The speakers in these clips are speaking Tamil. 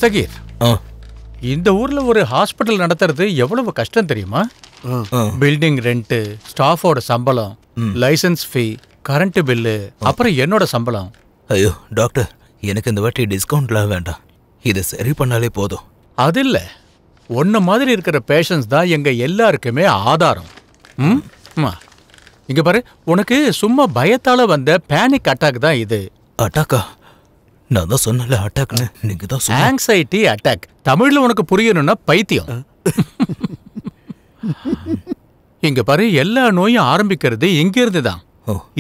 சகீர், இந்த ஊர்ல ஒரு ஹாஸ்பிட்டல் நடத்துறது எவ்வளவு கஷ்டம் தெரியுமா? பில்டிங் ரெண்ட், ஸ்டாஃபோட சம்பளம், லைசென்ஸ் ஃபீ, கரண்ட் பில்லு, அப்புறம் என்னோட சம்பளம். ஐயோ டாக்டர், எனக்கு இந்த வாட்டி டிஸ்கவுண்ட்லாம் வேண்டாம். இதை சரி பண்ணாலே போதும். அது இல்ல, ஒன்ன மாதிரி இருக்கிற பேஷன்ஸ் தான் எங்க எல்லாருக்குமே ஆதாரம். இங்க பாரு, உனக்கு சும்மா பயத்தால வந்த பேனிக் அட்டாக் தான் இது. அட்டாக்கா? நான் தான் சொன்னல அட்டாக்னு. நீங்க தான் சொன்னீங்க. Anxiety attack. தமிழ்ல உனக்கு புரியணும்னா பைத்தியம். இங்க பாரு, எல்லா நோயும் ஆரம்பிக்கிறது இங்க இருந்து தான்.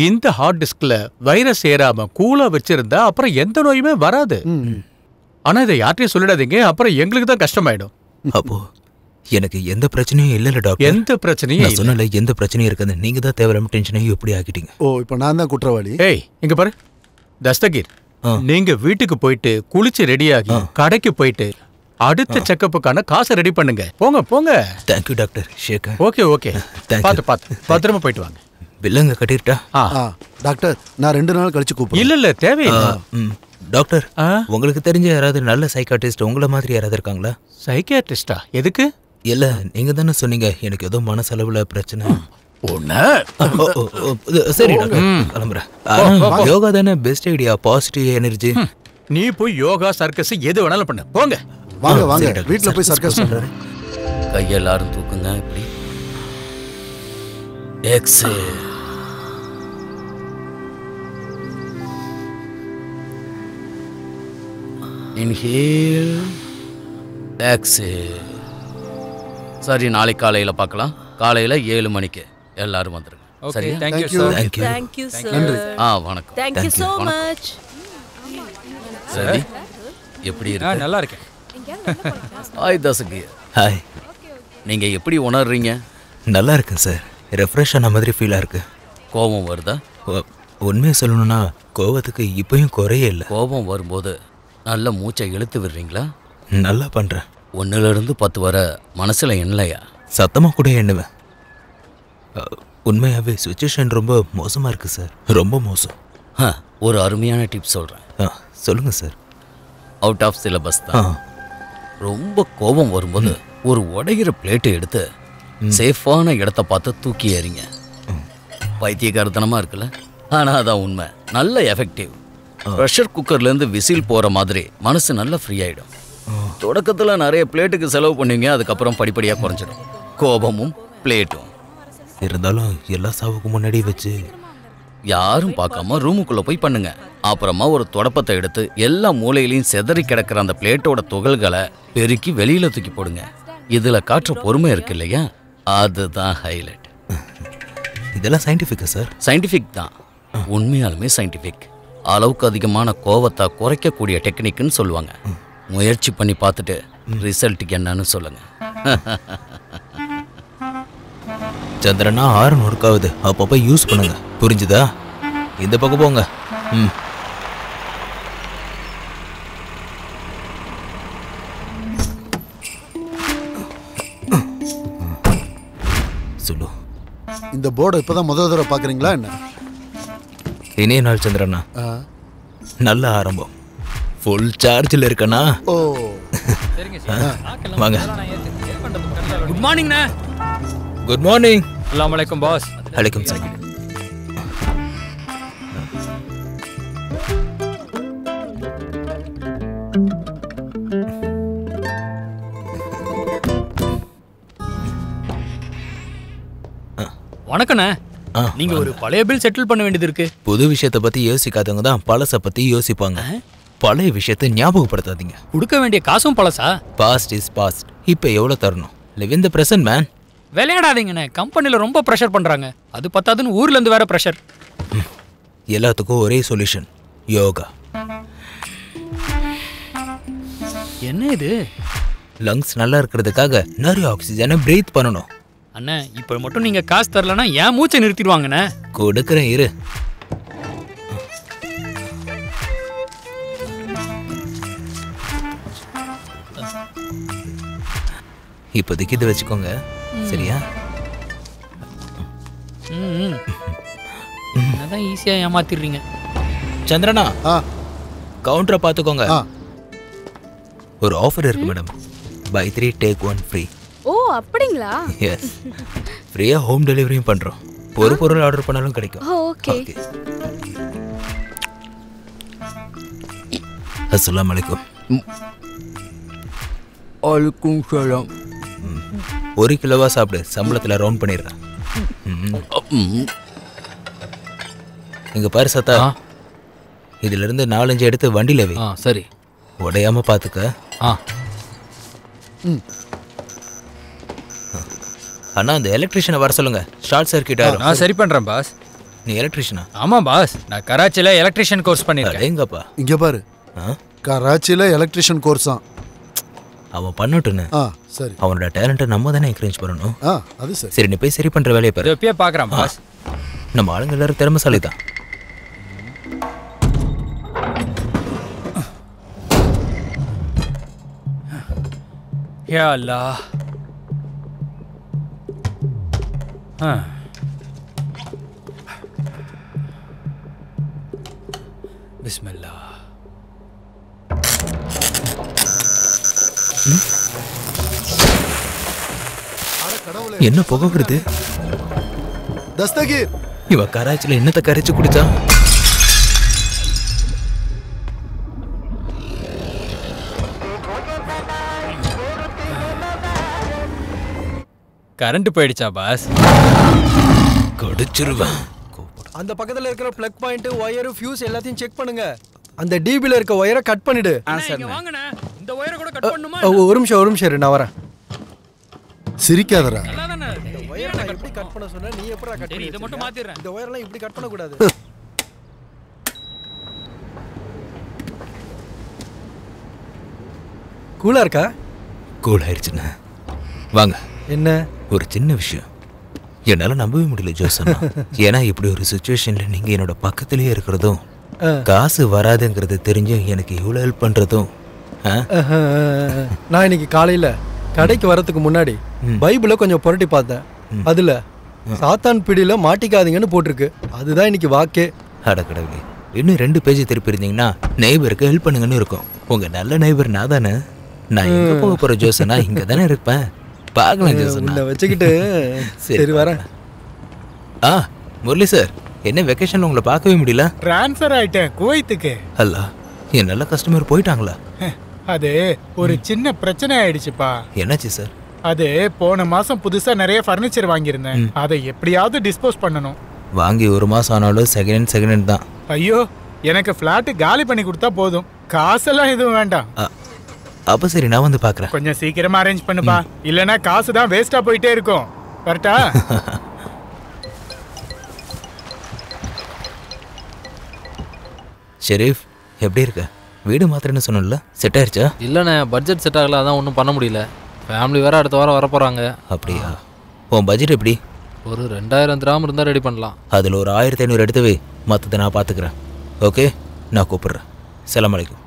இந்த ஹார்ட் டிஸ்க்ல வைரஸ் ஏறாம கூலா வச்சிருந்தா அப்புறம் எந்த நோயுமே வராது. ஆனா இதை யார்ட்டையும் சொல்லிடாதீங்க, அப்புறம் எங்களுக்கு தான் கஷ்டமாயிடும். அப்போ எனக்கு எந்த பிரச்சனையும் இல்ல டாக்டர். எந்த பிரச்சனையும் நான் சொன்னல, எந்த பிரச்சனையும் இருக்காது. நீங்க தான் தேவையில்லாம டென்ஷனையும் எப்படி ஆக்கிட்டீங்க. ஓ, இப்போ நான் தான் குற்றவாளி. ஏய், இங்க பாரு தஸ்தகீர், நீங்க வீட்டுக்கு போயிட்டு குளிச்சு ரெடியாகி கடைக்கு போயிட்டு அடுத்த செக்கப்புக்கான காசை ரெடி பண்ணுங்க. போங்க போங்க. Thank you doctor. Shekhar. Okay okay, பாத்து பத்திரமா போயிட்டு வாங்க. பில்லுங்க கட்டிட்டா? டாக்டர், நான் 2 நாள் கழிச்சு கூப்பிடுறேன். இல்ல இல்ல, தேவையில்லை. டாக்டர், உங்களுக்கு தெரிஞ்ச யாராவது நல்ல சைக்காட்ரிஸ்ட் உங்களை மாதிரி யாராவது இருக்காங்களா? சைக்கியாட்ரிஸ்டா? எதுக்கு? இல்ல, நீங்க தானே சொன்னீங்க எனக்கு ஏதோ மனசளவுல பிரச்சனை. சரி டாக்டர், கிளம்புறேன். யோகா தானே பெஸ்ட் ஐடியா. Positive energy. நீ போய் யோகா, சர்க்கஸ் எது வேணாலும் பண்ணு. போங்க வாங்க வாங்க, வீட்டுல போய் சர்க்கஸ் பண்றாரு. கையெல்லாரும் தூக்குங்க. இப்படி எக்ஸேல். Inhale, exhale. சரி, நாளைக்கு காலையில பார்க்கலாம். காலையில 7 மணிக்கு எல்லாரும் வந்துருங்க. சரி, Thank you. Thank you sir. வணக்கம். Thank you so much. சரி, எப்படி இருக்கு? நல்லா இருக்கேன். ஹாய் தசகீர். ஹாய். நீங்க எப்படி உணர்றீங்க? நல்லா இருக்கேன் சார். ரெஃப்ரெஷ் ஆன மாதிரி ஃபீலா இருக்கு. கோபம் வருதா? உண்மையை சொல்லணும்னா கோவத்துக்கு இப்பயும் குறையே இல்லை. கோபம் வரும்போது நல்ல மூச்சை இழுத்து விடுறீங்களா? நல்லா பண்றேன். 1லிருந்து 10 வரை மனசுல எண்ணலையா? சத்தமா கூட எண்ணுவேன். உண்மையாவே சுச்சுவேஷன் ரொம்ப மோசமா இருக்கு சார். ரொம்ப மோசம். ஒரு அருமையான டிப் சொல்றேன். சொல்லுங்க சார். அவுட் ஆஃப் சிலபஸ் தான். ரொம்ப கோபம் வரும்போது ஒரு உடைகிற பிளேட்டை எடுத்து சேஃபான இடத்த பார்த்து தூக்கி எறிங்க. பைத்தியக்காரத்தனமா இருக்குல்ல, ஆனா அதான் உண்மை. நல்ல எஃபெக்டிவ். ப்ரெஷர் குக்கர்லேருந்து விசில் போற மாதிரி மனசு நல்லா ஃப்ரீ ஆயிடும். தொடக்கத்தில் நிறைய பிளேட்டுக்கு செலவு பண்ணுவீங்க, அதுக்கப்புறம் படிப்படியாக குறைஞ்சிடும். கோபமும் பிளேட்டும். இருந்தாலும் எல்லா சாவுக்கு முன்னாடி வச்சு யாரும் பார்க்காம ரூமுக்குள்ள போய் பண்ணுங்க. அப்புறமா ஒரு தொடப்பத்தை எடுத்து எல்லா மூலையிலையும் செதறி கிடக்கிற அந்த பிளேட்டோட துகள்களை பெருக்கி வெளியில தூக்கி போடுங்க. இதுல காற்று பொறுமை இருக்கு இல்லையா, அதுதான் ஹைலைட். இதெல்லாம் சயின்டிஃபிக்கா சார்? சயின்டிஃபிக் தான், உண்மையாலுமே சயின்டிஃபிக். அளவுக்கு அதிகமான கோவத்தை குறைக்கக்கூடிய டெக்னிக்னு சொல்லுவாங்க. முயற்சி பண்ணி பார்த்துட்டு ரிசல்ட்டுக்கு என்னன்னு சொல்லுங்க. சந்திரனா 6 நொறுக்காவது அப்பப்போ யூஸ் பண்ணுங்க, புரிஞ்சுதா? இந்த பக்கம் போங்க. சொல்லு. இந்த போர்டை இப்பதான் முதல் தடவை பாக்குறீங்களா என்ன? இனிய நாள் சந்திரனா. நல்ல ஆரம்பம். ஃபுல் சார்ஜில் இருக்கனா? ஓ சரிங்க சார். வாங்க. குட் மார்னிங்ண்ணே. Good morning. அஸ்ஸலாமு அலைக்கும் பாஸ். அலைக்கும் சார். வணக்கண்ணே. நீங்க ஒரு பழைய பில் செட்டில் பண்ண வேண்டியது இருக்கு. புது விஷயத்தை பத்தி யோசிக்காதவங்க தான் பழசை பத்தி யோசிப்பாங்க. பழைய விஷயத்தை ஞாபகப்படுத்தாதீங்க. கொடுக்க வேண்டிய காசும் பழசா? Past is past. இப்போ எவ்வளோ தரணும்? Live in the present man. விளையாடாதீங்கண்ணே. கம்பெனில ரொம்ப ப்ரெஷர் பண்றாங்க. அது பத்தாதுன்னு ஊர்ல இருந்து வேற ப்ரெஷர். எல்லாத்துக்கும் ஒரே சொல்யூஷன், யோகா. என்ன இது? லங்ஸ் நல்லா இருக்கிறதுக்காக நிறைய ஆக்சிஜனை பிரீத் பண்ணணும். அண்ணே, இப்போ மட்டும் நீங்க காசு தரலனா ஏன் மூச்சை நிறுத்திடுவாங்கண்ணே. கொடுக்குறேன் இரு. இப்போதைக்கு இது வச்சுக்கோங்க, சரியா? அதான் ஈஸியா ஏமாத்திடுறீங்க. சந்திரனா, கவுண்டரை பார்த்துக்கோங்க. ஒரு ஆஃபர் இருக்கு மேடம். Buy 3 take 1 free. ஓ அப்படிங்களா? எஸ், ஃப்ரீயாக ஹோம் டெலிவரியும் பண்ணுறோம். ஒரு பொருள் ஆர்டர் பண்ணாலும் கிடைக்கும். ஓகே. அஸ்ஸலாமு அலைக்கும். அலைக்கும் சலாம். 1 கிலோவா சாப்பிடு, சம்பளத்தில் ரவுண்ட் பண்ணிடுறேன். இங்கே பாரு சத்தா, இதிலிருந்து 4-5 எடுத்து வண்டியில் வை. சரி. உடையாம பார்த்துக்க. அண்ணா அந்த எலக்ட்ரிஷியனை வர சொல்லுங்க. ஷார்ட் சர்க்யூட் ஆகும். நான் சரி பண்றேன் பாஸ். நீ எலக்ட்ரிஷியனா? ஆமா பாஸ், நான் கராச்சில எலக்ட்ரிஷியன் கோர்ஸ் பண்ணிருக்கேன். எங்கப்பா? இங்க பாரு, கராச்சியில எலக்ட்ரிஷியன் கோர்ஸா? அவன் பண்ணட்டுன்னு. சரி. அவனோட டேலண்ட்டை நம்ம தானே என்கரேஜ் பண்ணணும். அது சரி. சரி, நீ போய் சரி பண்ற வேலையை பாரு. எப்பயே பார்க்கறேன் பாஸ். நம்ம ஆளுங்க எல்லாரும் திறமைசாலி தான். யா அல்லாஹ். பிஸ்மில்லாஹ். என்ன புகை வருது? தஸ்தகீர், இவ கராச்சியில என்னத்தை கரைச்சு குடிச்சா? கரண்ட் போயிடுச்சா பாஸ்? கடிச்சிருவேன். அந்த பக்கத்துல இருக்கிற பிளக் பாயிண்ட், ஒயர், ஃபியூஸ் எல்லாத்தையும் செக் பண்ணுங்க. அந்த டிபில இருக்க ஒயரை கட் பண்ணிடு. வாங்கண்ணே, இந்த ஒயரை கூட கட் பண்ணுமா? ஒரு நிமிஷம் இரு, நான் வரேன். சிரிக்காதடா. இந்த ஒயரை நான் எப்படி கட் பண்ண சொன்னா, நீ எப்பறா கட் பண்ணி? இத மட்டும் மாத்திறேன். இந்த ஒயர்லாம் இப்படி கட் பண்ண கூடாது. கூலா இருக்கா? கூல் ஆயிடுச்சுண்ணே. வாங்க. என்ன? ஒரு சின்ன விஷயம். என்னால் நம்பவே முடியல ஜோசன்னா. ஏன்னா இப்படி ஒரு சுச்சுவேஷன்ல நீங்க என்னோட பக்கத்திலேயே இருக்கிறதும், காசு வராதுங்கிறது தெரிஞ்சும் எனக்கு இவ்வளோ ஹெல்ப் பண்றதும். நான் இன்னைக்கு காலையில கடைக்கு வரதுக்கு முன்னாடி பைபிளை கொஞ்சம் புரட்டி பார்த்தேன். அதுல சாத்தான் பிடியில மாட்டிக்காதீங்கன்னு போட்டிருக்கு. அதுதான் இன்னைக்கு வாக்கே. அடக்கடவுளே, இன்னும் 2 பேஜ் திருப்பி இருந்தீங்கன்னா நெய்பருக்கு ஹெல்ப் பண்ணுங்கன்னு இருக்கும். உங்க நல்ல நெய்பர் நான் தானே. நான் எங்க போக போற ஜோசனா? இங்க தானே இருப்பேன். பார்க்கலாம் ஜோசனா. வச்சுக்கிட்டு சரி வரேன். முரளி சார், என்ன வெக்கேஷன்ல உங்களை பார்க்கவே முடியல? ட்ரான்ஸ்ஃபர் ஆயிட்டேன் குவைத்துக்கு. அல்ல, என் நல்ல கஸ்டமர் போயிட்டாங்களா? அது ஒரு சின்ன பிரச்சனை ஆயிடுச்சுப்பா. என்னாச்சு சார்? அது போன மாசம் புதுசா நிறைய ஃபர்னிச்சர் வாங்கியிருந்தேன். அதை எப்படியாவது டிஸ்போஸ் பண்ணணும். வாங்கி 1 மாசம் ஆனாலும் செகண்ட் ஹேண்ட் தான். ஐயோ, எனக்கு ஃபிளாட் காலி பண்ணி கொடுத்தா போதும், காசெல்லாம் எதுவும் வேண்டாம். அப்ப சரி, நான் வந்து பாக்குறேன். கொஞ்சம் சீக்கிரமா அரேஞ்ச் பண்ணுப்பா, இல்லனா காசு தான் வேஸ்டா போயிட்டே இருக்கும். கரெக்டா? ஷெரீஃப், எப்படி இருக்க? வீடு மாத்திரன்னு சொன்னல, செட் ஆயிருச்சா? இல்லைண்ணே, பட்ஜெட் செட் ஆகல, அதான் ஒன்றும் பண்ண முடியல. ஃபேமிலி வேற அடுத்த வாரம் வர போகிறாங்க. அப்படியா? உன் பட்ஜெட் எப்படி? ஒரு 2000 திராம் இருந்தால் ரெடி பண்ணலாம். அதில் ஒரு 1500 எடுத்து வை, மற்றதை நான் பார்த்துக்கிறேன். ஓகே, நான் கூப்பிட்றேன். சலாம் அலைக்கும்.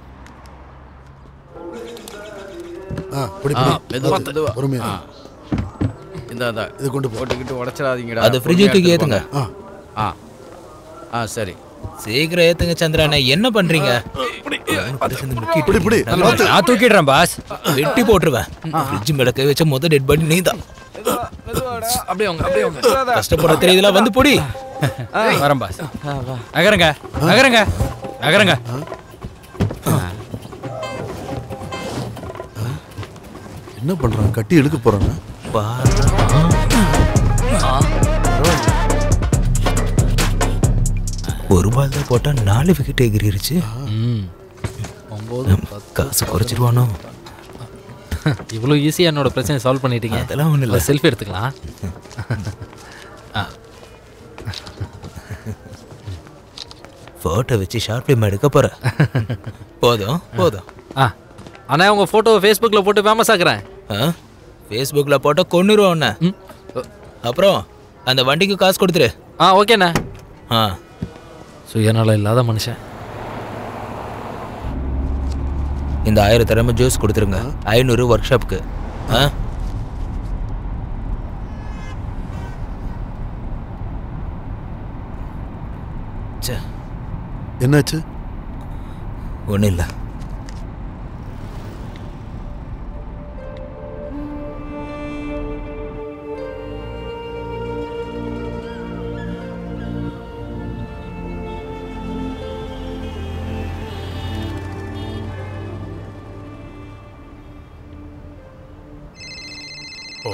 அது ஃப்ரிட்ஜ் தூக்கி ஏத்துங்க. சரி, சீக்கிரம் ஏத்துங்க சந்திரா. என்ன பண்றீங்க? நான் தூக்கிடுறேன் பாஸ். வெட்டி போட்டுருவேன். ஃப்ரிட்ஜ் மேல கை வச்ச மொத்த டெட் பாடி நீதான். கஷ்டப்பட தெரியுதுல, வந்து பொடி. வரேன் பாஸ். நகருங்க. என்ன பண்றான்? கட்டி எடுக்க போறாங்க. ஒரு பால் தான் போட்டா 4 விக்கெட் எகிரிருச்சு. 9 காசு குறைச்சிருவானோ? இவ்வளோ ஈஸியாக என்னோட பிரச்சனை சால்வ் பண்ணிட்டீங்க. அதெல்லாம் ஒன்றும் இல்லை. செல்ஃபி எடுத்துக்கலாம். ஃபோட்டோ வச்சு ஷார்ட் ஃபிலிம் எடுக்க போகிறேன். போதும். அண்ணா, உங்கள் ஃபோட்டோவை ஃபேஸ்புக்கில் போட்டு ஃபேமஸ் ஆக்குறேன். ஃபேஸ்புக்கில் போட்டால் கொன்னுருவோம் ஒன்று. அப்புறம் அந்த வண்டிக்கு காசு கொடுத்துரு. ஓகேண்ணா. சுயநலம் இல்லாத மனுஷன். இந்த 1000 திறமை ஜூஸ் கொடுத்துருங்க. 500 ஒர்க் ஷாப்புக்கு. என்னாச்சு? ஒன்றும் இல்லை. ஓ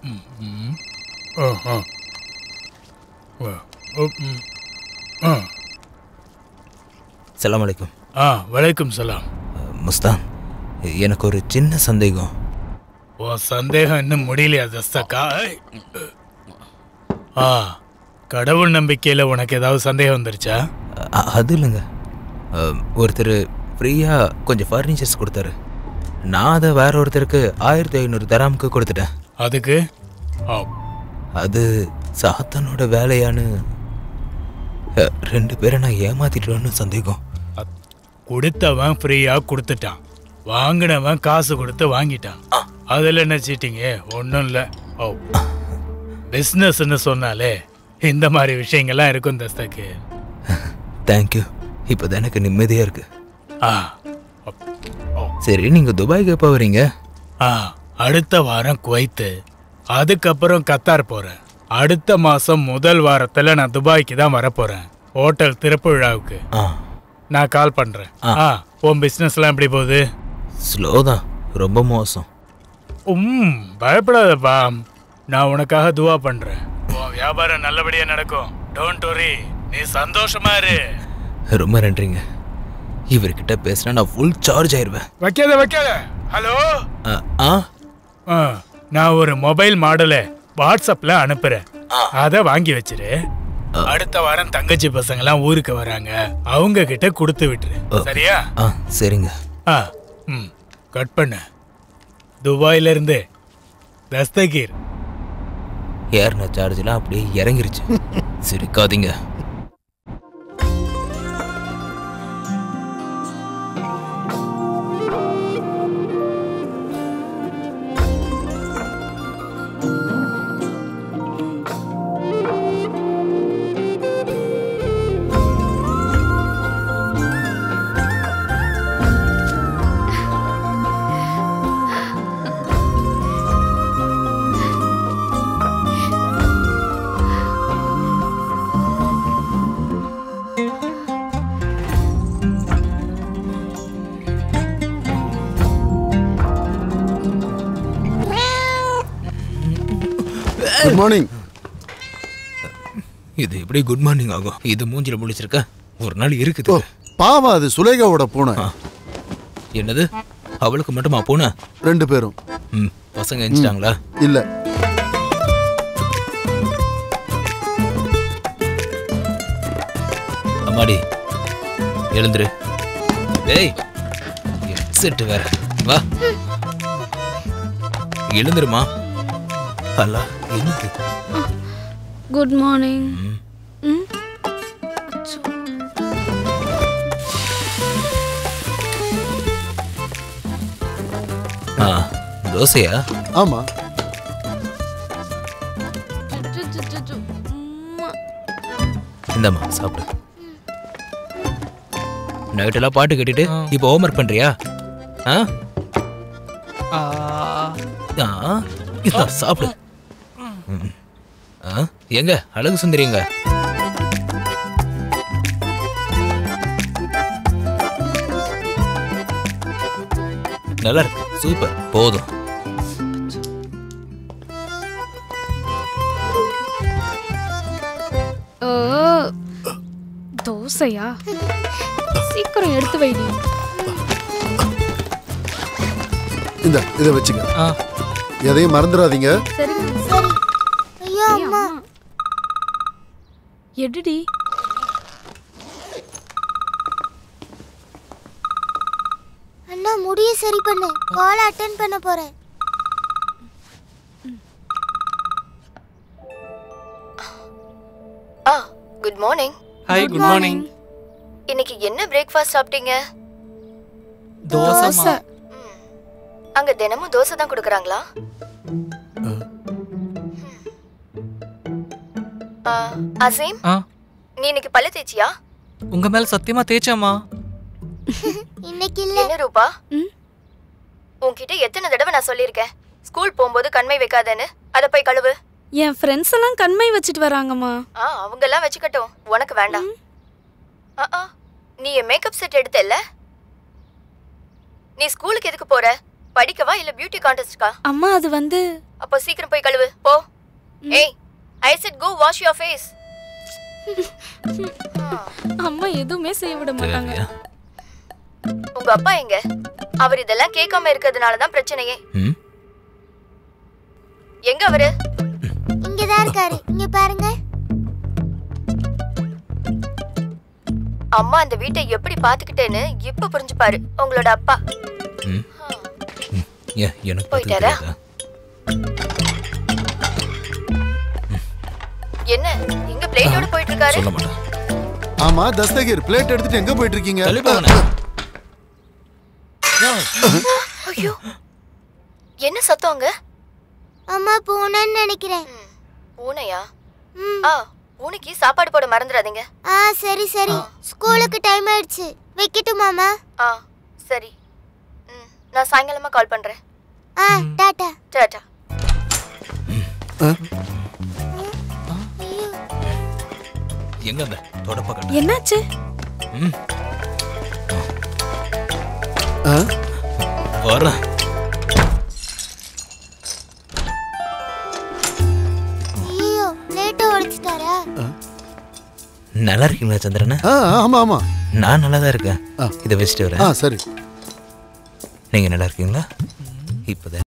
ம், ம். ஆ, ஆ. ஓ, ஓ, ம். ஆ. சலாம் அலைக்கும். வலைக்கும் சலாம். முஸ்தான், எனக்கு ஒரு சின்ன சந்தேகம். உன் சந்தேகம் இன்னும் முடியலையா தஸ்தக்கா? கடவுள் நம்பிக்கையில் உனக்கு ஏதாவது சந்தேகம் வந்துருச்சா? அது இல்லைங்க, ஒருத்தர் ஃப்ரீயாக கொஞ்சம் ஃபர்னிச்சர்ஸ் கொடுத்தாரு. நான் அதை வேற ஒருத்தருக்கு 1500 தராமுக்கு கொடுத்துட்டேன். அதுக்கு அது சாத்தானோட வேலையான்னு 2 பேரை நான் ஏமாத்திட்டேன்னு சந்தேகம். கொடுத்தவன் ஃப்ரீயாக கொடுத்துட்டான், வாங்கினவன் காசு கொடுத்து வாங்கிட்டான். அதில் என்ன சீட்டிங்க? ஒன்றும் இல்லை. ஓ, பிஸ்னஸ்ன்னு சொன்னாலே இந்த மாதிரி விஷயங்கள்லாம் இருக்கும் தஸ்தக்கு. தேங்க்யூ, இப்போதான் எனக்கு நிம்மதியாக இருக்கு. ஆ, சரி, நீங்கள் துபாய்க்கு எப்போ வரீங்க? அடுத்த வாரம் குவைத்து, அதுக்கப்புறம் கத்தார் போகிறேன். அடுத்த மாதம் முதல் வாரத்தில் நான் துபாய்க்கு தான் வரப்போகிறேன், ஹோட்டல் திறப்பு விழாவுக்கு. நான் கால் பண்ணுறேன். உன் பிஸ்னஸ்லாம் எப்படி போகுது? ஸ்லோ தான், ரொம்ப மோசம். பயப்படாதப்பா, நான் உனக்காக துவா பண்ணுறேன். உன் வியாபாரம் நல்லபடியாக நடக்கும். டோன்ட் வரி, நீ சந்தோஷமா இரு. ரொம்ப நன்றிங்க. இவர்கிட்ட பேசினா நான் ஃபுல் சார்ஜ் ஆயிடுவேன். வைக்காத. ஹலோ, நான் ஒரு மொபைல் மாடலை வாட்ஸ்அப்ல அனுப்புறேன், அதை வாங்கி வச்சிரு. அடுத்த வாரம் தங்கச்சி பசங்கலாம் ஊருக்கு வராங்க, அவங்க கிட்ட கொடுத்து விட்டுரு. சரியா? சரிங்க. கட் பண்ண. துபாயில இருந்து தஸ்தகீர். ஏர்ன சார்ஜ்லாம் அப்படியே இறங்கிருச்சு. சிரிக்காதீங்க. Good morning. இது எப்படி குட் மார்னிங் ஆகும்? இது மூஞ்சில முடிச்சிருக்க ஒரு நாள் இருக்குது. பாவம், அது சுலேகாவோட பூனை. என்னது, அவளுக்கு மட்டுமா பூனை? 2 பேரும். பசங்க எஞ்சிட்டாங்களா? இல்ல. அம்மாடி, எழுந்துரு. ஏய், செட்டு வேற, வா எழுந்துருமா. அல்லா, என்னது? Good morning. தோசையா? ஆமா. இந்தம்மா சாப்பிடு. நைட்டெல்லாம் பாட்டு கேட்டுட்டு இப்போ ஹோம்ஒர்க் பண்றியா? சாப்பிடு. எங்க அழகு சுந்தரிங்க? நல்லா இருக்கு, சூப்பர், போதும். தோசையா? சீக்கிரம் எடுத்து வைடி. இதை வச்சுக்க. எதையும் மறந்துடாதீங்க. சரி. ஐயா அம்மா, எடுடி. அண்ணா, முடிய சரி பண்ணு, கால் அட்டெண்ட் பண்ண போறேன். Good morning. Hi, good morning. இன்னைக்கு என்ன பிரேக்ஃபாஸ்ட் சாப்பிட்டீங்க? தோசை. அங்க தினமும் தோசை தான் கொடுக்கறாங்களா? அசீம், நீ இன்னைக்கு பல்ல தேய்ச்சியா? உங்க மேல சத்தியமா தேய்ச்சாமா? இன்னைக்கு இல்ல. என்ன ரூபா, உன்கிட்ட எத்தனை தடவை நான் சொல்லியிருக்கேன் ஸ்கூல் போகும்போது கண்மை வைக்காதேன்னு? அத போய் கழுவு. என் ஃப்ரெண்ட்ஸ் எல்லாம் கண்மை வச்சிட்டு வராங்கம்மா. அவங்க எல்லாம் வச்சுக்கட்டும், உனக்கு வேண்டாம். நீ என் மேக்கப் செட் எடுத்தல்ல, நீ ஸ்கூலுக்கு எதுக்கு போற? படிக்கவா இல்ல பியூட்டி கான்டெஸ்ட்கா? அம்மா அது வந்து அப்போ சீக்கிரம் போய் கழுவு போ. ஏய், I said go wash your face. அம்மா எதுவுமே செய்ய விட மாட்டாங்க. உங்க அப்பா எங்க? அவர் இதெல்லாம் கேட்காம இருக்கிறதுனால தான் பிரச்சனையே. எங்க அவரு? இங்க தான் இருக்காரு. இங்க பாருங்க. அம்மா அந்த வீட்டை எப்படி பாத்துக்கிட்டேன்னு இப்ப புரிஞ்சுப்பாரு உங்களோட அப்பா. எனக்கு போயிட்டாரா? என்ன இங்க பிளேட்டோட போயிட்டு இருக்காரு? சொல்ல மாட்டேன். ஆமா தஸ்தகீர், பிளேட் எடுத்துட்டு எங்க போயிட்டு இருக்கீங்க? ஐயோ, என்ன சத்தம்ங்க? அம்மா பூனைன்னு நினைக்கிறேன். பூனையா? பூனைக்கு சாப்பாடு போட மறந்துடாதீங்க. சரி சரி. ஸ்கூலுக்கு டைம் ஆயிடுச்சு. வைக்கட்டுமாமா? சரி. நான் சாயங்காலமா கால் பண்றேன். டாடா. டாடா. எங்க அந்த தொடப்பக்கட்ட? என்னாச்சு? வர ஐயோ, பிளேட் உடைச்சிட்டாரா? நல்லா இருக்கீங்களா சந்திரனா? ஆமா ஆமா, நான் நல்லா தான் இருக்கேன். இதை வச்சுட்டு வரேன். சரி. நீங்க நல்லா இருக்கீங்களா? இப்போதான்